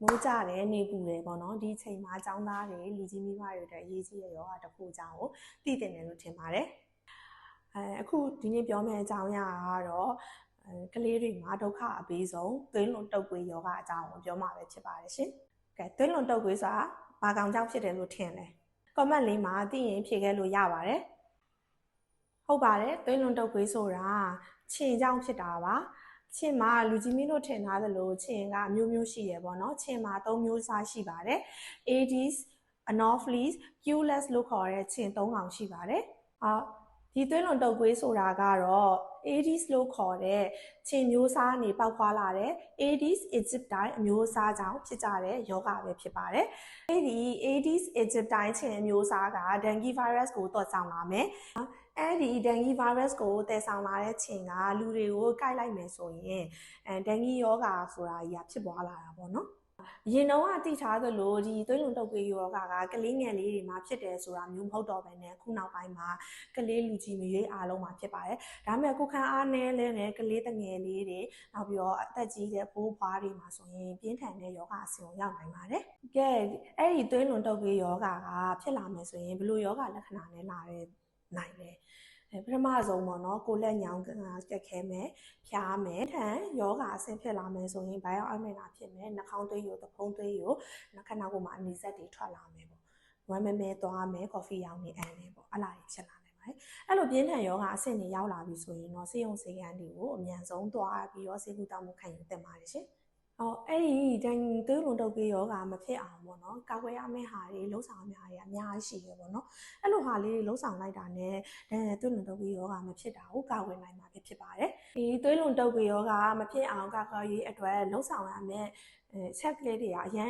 မိုးကြတယ်နေပူတယ်ပေါ့နော်ဒီချိန်မှာကျောင်းသားတွေလူကြီးမိဘတွေအတွက်အရေးကြီးတဲ့ယောဂတစ်ခုအကြောင်းကိုသိသင့်တယ်လို့ထင်ပါတယ်အခုဒီနေ့ပြောမယ့်အကြောင်းအရာကတော့ကလေးတွေမှာဒုက္ခအပေးဆုံးသွေးလွန်တုပ်ကွေးယောဂအကြောင်းကိုပြောမှာပဲဖြစ်ပါတယ်ရှင်ကဲသွေးလွန်တုပ်ကွေးဆိုတာဘာကောင်ကြောင့်ဖြစ်တယ်လို့ထင်လဲ comment လေးမှာသိရင်ဖြေခဲ့လို့ရပါတယ်ဟုတ်ပါတယ်သွေးလွန်တုပ်ကွေးဆိုတာခြင်ကြောင့်ဖြစ်တာပါခြင်မှာလူကြီးမင်းတို့ထင်ထားသလိုခြင်ကမျိုးမျိုးရှိရပေါ့နော်ခြင်မှာ၃မျိုးစားရှိပါတယ် Aedes Anopheles Culex လို့ခေါ်တဲ့ခြင်၃ကောင်ရှိပါတယ်ဒီသွေးလွန်တုပ်ကွေးဆိုတာကတော့ Aedes လို့ခေါ်တဲ့ခြင်မျိုးစားနေပေါက်ဖွာလာတဲ့ Aedes aegypti အမျိုးအစားကြောင့်ဖြစ်ကြတဲ့ယောဂပဲဖြစ်ပါတယ်အဲဒီ Aedes aegypti ခြင်အမျိုးအစားက dengue virus ကိုသွက်ဆောင်လာမယ်အဲဒီ dengue virus ကိုတည်ဆောင်လာတဲ့ခြင်ကလူတွေကိုကိုက်လိုက်မယ်ဆိုရင် dengue ယောဂဆိုတာကြီးဖြစ်ပွားလာတာပေါ့နော်အရင်တော့သိထားသလိုဒီသွေးလွန်တုပ်ကွေးယောဂကကလေးငယ်လေးတွေမှာဖြစ်တယ်ဆိုတာမျိုးမဟုတ်တော့ဘဲနဲ့ခုနောက်ပိုင်းမှာကလေးလူကြီးမျိုးအားလုံးမှာဖြစ်ပါတယ်ဒါပေမဲ့ကိုခံအားနည်းလဲနဲ့ကလေးတငယ်လေးတွေနောက်ပြီးတော့အသက်ကြီးတဲ့ဘိုးဘွားတွေမှာဆိုရင်ပြင်းထန်တဲ့ယောဂအဆင့်ကိုရောက်နိုင်ပါတယ်ကဲအဲ့ဒီသွေးလွန်တုပ်ကွေးယောဂကဖြစ်လာမယ်ဆိုရင်ဘယ်လိုယောဂလက္ခဏာနဲ့လာတဲ့နိုင်လဲပထမဆုံးပေါ့နော်ကိုလက်ညောင်းကက်ခဲမယ်ဖျားမယ်ထန်ယောဂအဆင့်ဖြစ်လာမယ်ဆိုရင်ဘိုင်ယောအောက်နေတာဖြစ်မယ်နှာခေါင်းသွေးယိုသဖုံးသွေးယိုခန္ဓာကိုယ်မှာအနီစက်တွေထွက်လာမယ်ပေါ့ဝမ်းမဲသွားမယ်ကော်ဖီရောင်နေအန်နေပေါ့အဲ့လာတွေဖြစ်လာနိုင်ပါတယ်အဲ့လိုပြင်းထန်ယောဂအဆင့်တွေရောက်လာပြီဆိုရင်တော့ဆေးရုံဆေးခန်းတွေကိုအမြန်ဆုံးသွားပြီးတော့ဆေးကုသမှုခံယူသင့်ပါတယ်ရှင်အဲ့ဒီသွေးလွန်တုပ်ကွေးယောဂမဖြစ်အောင်ပေါ့နော်ကာကွယ်ရမယ့်ဟာတွေလှုပ်ဆောင်ရမယ့်ဟာတွေအများကြီးရှိတယ်ပေါ့နော်အဲ့လိုဟာလေးတွေလှုပ်ဆောင်လိုက်တာနဲ့သွေးလွန်တုပ်ကွေးယောဂမဖြစ်တာကိုကာကွယ်နိုင်မှာဖြစ်ပါတယ်ဒီသွေးလွန်တုပ်ကွေးယောဂမဖြစ်အောင်ကာကွယ်ရေးအတွက်လှုပ်ဆောင်ရမယ့်ချက်ကလေးတွေကအရန်